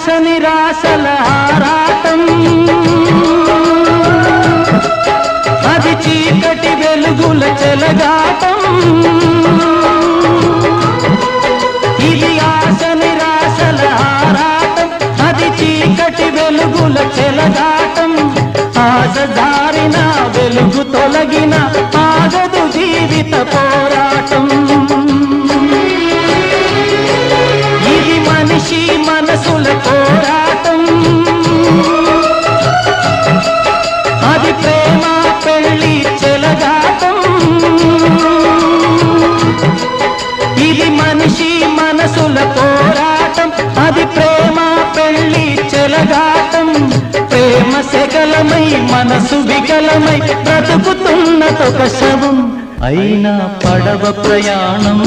ఆశ నిరాశల ఆరాటం, అది చీకటి వెలుగుల చెలగాటం. ఇది ఆశ నిరాశల ఆరాటం, అది చీకటి వెలుగుల చెలగాటం. ఆశ జారిన వెలుగు తొలగిన ఆగదు జీవిత పోరాటం. ఇది మనిషి మనసుల పోరాటం, అది ప్రేమ పెళ్లి చెలగాటం. ఇది మనిషి మనసుల పోరాటం, అది ప్రేమ పెళ్లి చెలగాటం. ప్రేమ సెగలమై మనసు వికలమై బ్రతుకుతున్నదొక శవం. అయినా పడవ ప్రయాణం